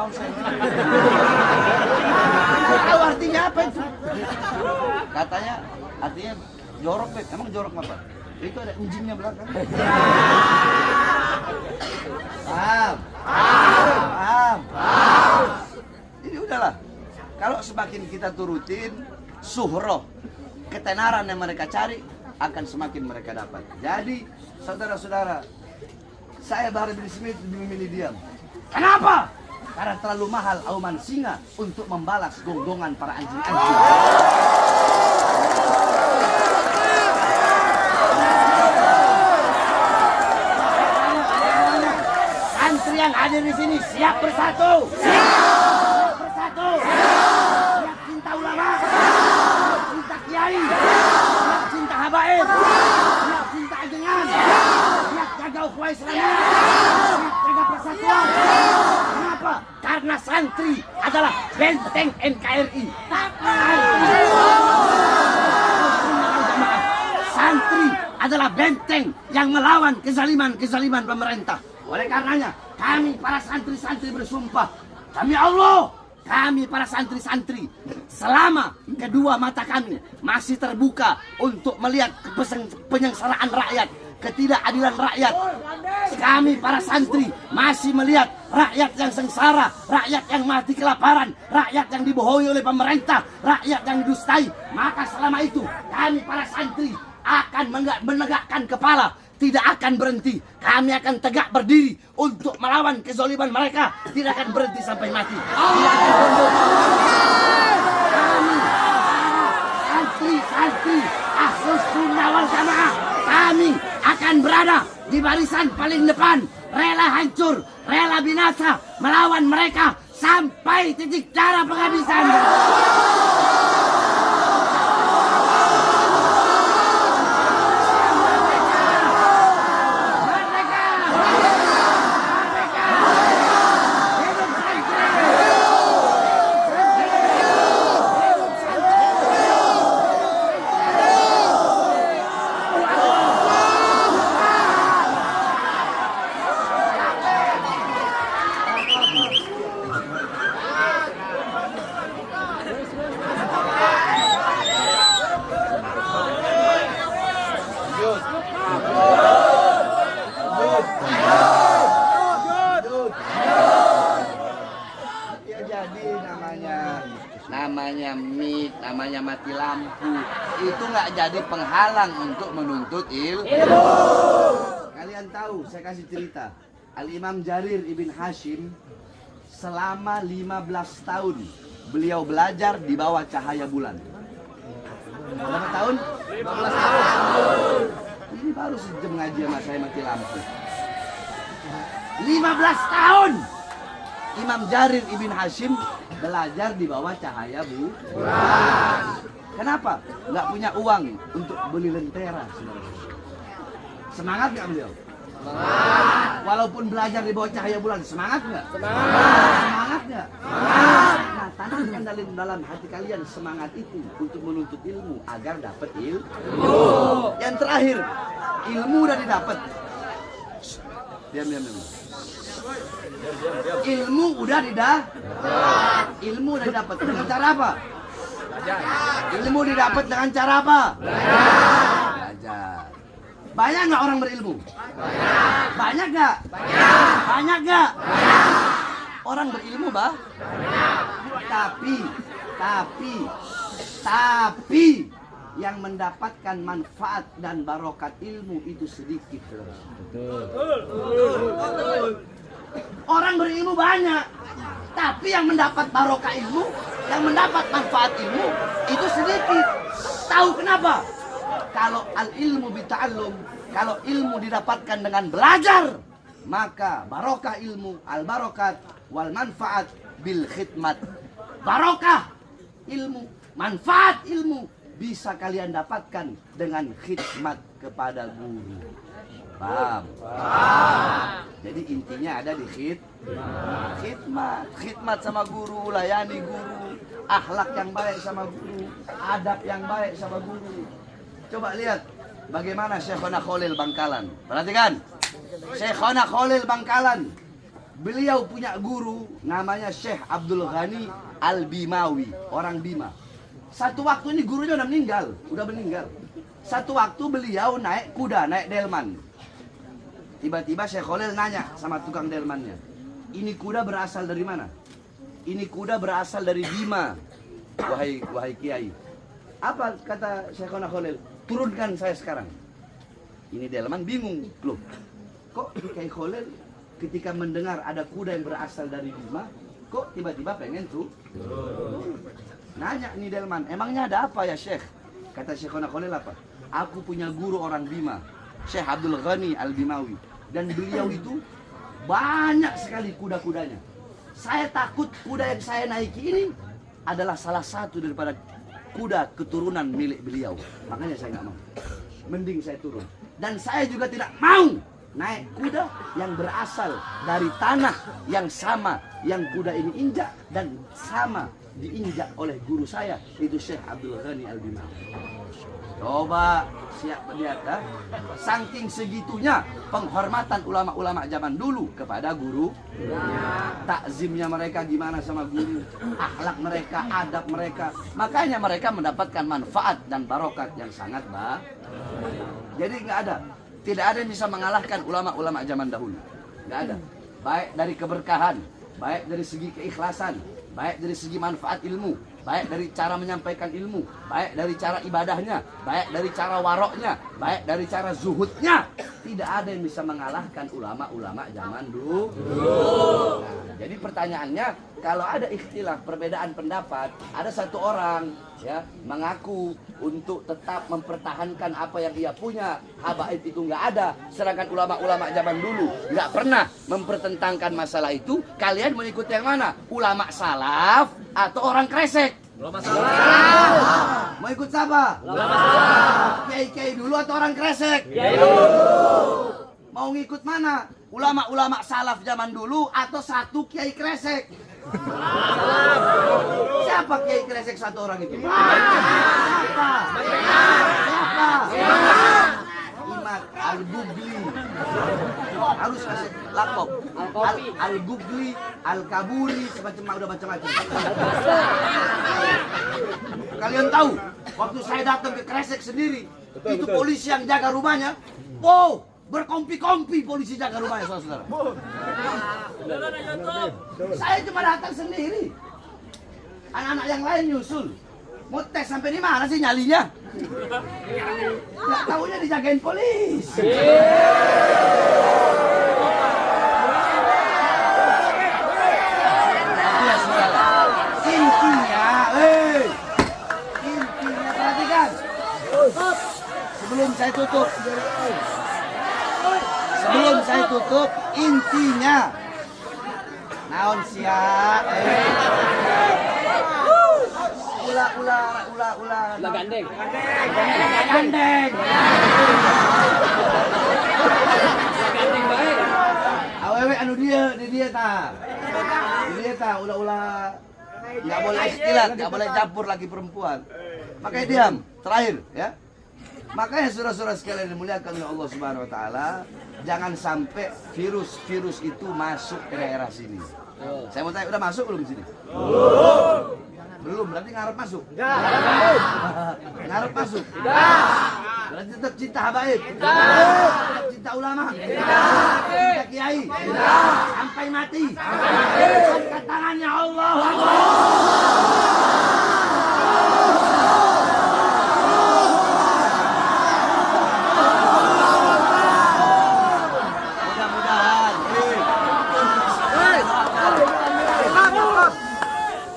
Tahu artinya apa itu? Katanya artinya jorok, Beb. Emang jorok apa? Itu ada enjingnya belakang. Paham. Jadi udahlah. Kalau semakin kita turutin suhroh, ketenaran yang mereka cari akan semakin mereka dapat. Jadi saudara-saudara, saya Bahar bin Smith memilih diam. Kenapa? Karena terlalu mahal auman singa untuk membalas gonggongan para anjing-anjing. Santri yang hadir di sini siap bersatu. Siap bersatu. Siap cinta ulama. Siap cinta kiai. Siap cinta habaib. Siap cinta ajengan. Siap jaga ukhuwah Islamiyah. Siap jaga persatuan. Kenapa? Karena santri adalah benteng NKRI. Santri adalah benteng yang melawan kezaliman pemerintah. Oleh karenanya, kami para santri-santri bersumpah, demi Allah, kami para santri-santri, selama kedua mata kami masih terbuka untuk melihat penyengsaraan rakyat, ketidakadilan rakyat, kami para santri masih melihat rakyat yang sengsara, rakyat yang mati kelaparan, rakyat yang dibohongi oleh pemerintah, rakyat yang didustai, maka selama itu kami para santri akan menegakkan kepala, tidak akan berhenti. Kami akan tegak berdiri untuk melawan kezaliman mereka, tidak akan berhenti sampai mati. Tidak akan mundur. Kami santri Ahlus Sunnah wal Jamaah, kami akan berada di barisan paling depan, rela hancur, rela binasa, melawan mereka sampai titik darah penghabisan. Namanya mati lampu itu nggak jadi penghalang untuk menuntut ilmu. Kalian tahu, saya kasih cerita. Al-Imam Jarir ibn Hashim selama 15 tahun beliau belajar di bawah cahaya bulan. Berapa tahun? 15 tahun. Ini baru sejam ngaji sama saya mati lampu. 15 tahun Imam Jarir ibn Hashim belajar di bawah cahaya bulan. Kenapa? Nggak punya uang untuk beli lentera. Semangat nggak beliau? Semangat. Walaupun belajar di bawah cahaya bulan, semangat nggak? Semangat nggak? Nah, tanamkan dalam hati kalian semangat itu untuk menuntut ilmu agar dapat ilmu. Yang terakhir, ilmu udah didapat. Diam. Ilmu udah didapat dengan cara apa? Ilmu didapat dengan cara apa? Belajar. Banyak nggak orang berilmu? Banyak nggak? Banyak nggak? Orang berilmu, bah? Tapi yang mendapatkan manfaat dan barokat ilmu itu sedikit. Orang berilmu banyak, tapi yang mendapat barokah ilmu, yang mendapat manfaat ilmu itu sedikit. Tahu kenapa? Kalau al-ilmu bita'allum, kalau ilmu didapatkan dengan belajar, maka barokah ilmu, al-barokat wal manfaat bil khidmat. Barokah ilmu, manfaat ilmu bisa kalian dapatkan dengan khidmat kepada guru. Paham? Jadi intinya ada di khidmat sama guru, layani guru, akhlak yang baik sama guru, adab yang baik sama guru. Coba lihat bagaimana Syekhona Khalil Bangkalan. Perhatikan, Syekhona Khalil Bangkalan, beliau punya guru namanya Syekh Abdul Ghani Al-Bimawi, orang Bima. Satu waktu ini gurunya udah meninggal. Satu waktu beliau naik kuda, naik delman. Tiba-tiba Syekh Khalil nanya sama tukang delmannya, ini kuda berasal dari mana? Ini kuda berasal dari Bima, wahai kiai. Apa kata Syekhona Khalil? Turunkan saya sekarang. Ini delman bingung, loh, kok Kiai Khalil ketika mendengar ada kuda yang berasal dari Bima, kok tiba-tiba pengen tuh? Nanya nih delman, emangnya ada apa ya Syekh? Kata Syekhona Khalil apa? Aku punya guru orang Bima, Syekh Abdul Ghani Al-Bimawi, dan beliau itu banyak sekali kuda-kudanya. Saya takut kuda yang saya naiki ini adalah salah satu daripada kuda keturunan milik beliau. Makanya saya nggak mau. Mending saya turun. Dan saya juga tidak mau naik kuda yang berasal dari tanah yang sama yang kuda ini injak dan sama diinjak oleh guru saya, itu Syekh Abdul Ghani Al-Bimawi. Coba siap lihat, saking segitunya penghormatan ulama-ulama zaman dulu kepada guru. Takzimnya mereka gimana sama guru, akhlak mereka, adab mereka. Makanya mereka mendapatkan manfaat dan barokat yang sangat baik. Jadi tidak ada yang bisa mengalahkan ulama-ulama zaman dahulu. Nggak ada. Baik dari keberkahan, baik dari segi keikhlasan, baik dari segi manfaat ilmu, baik dari cara menyampaikan ilmu, baik dari cara ibadahnya, baik dari cara waroknya, baik dari cara zuhudnya. Tidak ada yang bisa mengalahkan ulama-ulama zaman dulu. Nah, jadi pertanyaannya, kalau ada ikhtilaf, perbedaan pendapat, ada satu orang ya mengaku untuk tetap mempertahankan apa yang ia punya, habaib itu nggak ada, sedangkan ulama-ulama zaman dulu nggak pernah mempertentangkan masalah itu. Kalian mau ikut yang mana? Ulama salaf atau orang kresek? Ulama salaf. Mau ikut siapa? Ulama salaf. Kiai-kiai dulu atau orang kresek? Kiai dulu. Mau ngikut mana? Ulama-ulama salaf zaman dulu atau satu kiai kresek? Siapa kiai kresek satu orang itu? Siapa? Imam Al-Ghubli. Harus kasih laptop. Al-Ghubli, Al-Kaburi, udah macam-macam. Kalian tahu, waktu saya datang ke kresek sendiri, itu polisi yang jaga rumahnya, wow, berkompi-kompi polisi jaga rumahnya, saudara. Saya cuma datang sendiri. Anak-anak yang lain nyusul. Mau tes sampai di mana sih nyalinya? Nggak tahunya dijagain polisi. Intinya perhatikan. Sebelum saya tutup, intinya naon sia ulah gandeng. Gandeng baik. ta ulah-ulah nggak boleh istilah, nggak boleh campur laki perempuan. Makanya diam. Terakhir ya. Makanya saudara-saudara sekalian dimuliakan oleh Allah Subhanahu wa taala, jangan sampai virus-virus itu masuk ke daerah sini. Saya mau tanya, udah masuk belum di sini? Belum, berarti ngarep masuk? Ngarep masuk? Berarti tetap cinta habaib? Tetap cinta ulama? Cinta kiai? Sampai mati? Angkat tangannya Allah.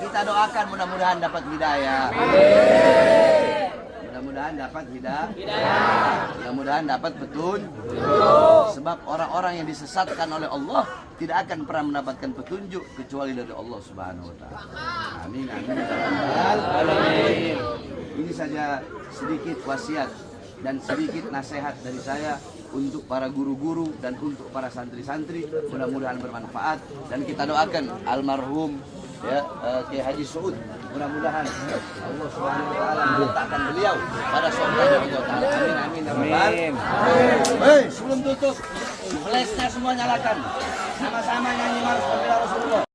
Kita doakan mudah-mudahan dapat hidayah. Mudah-mudahan dapat hidayah. Mudah-mudahan dapat petunjuk. Sebab orang-orang yang disesatkan oleh Allah tidak akan pernah mendapatkan petunjuk kecuali dari Allah Subhanahu wa taala. Amin amin ya rabbal alamin. Ini saja sedikit wasiat dan sedikit nasihat dari saya untuk para guru-guru dan untuk para santri-santri, mudah-mudahan bermanfaat dan kita doakan almarhum ya Kiai Haji Suud, mudah-mudahan Allah Subhanahu wa taala meletakkan beliau pada surganya Allah taala. Amin amin ya rabbal alamin. Sebelum tutup, flashnya semua nyalakan. Sama-sama nyanyi Rasulullah.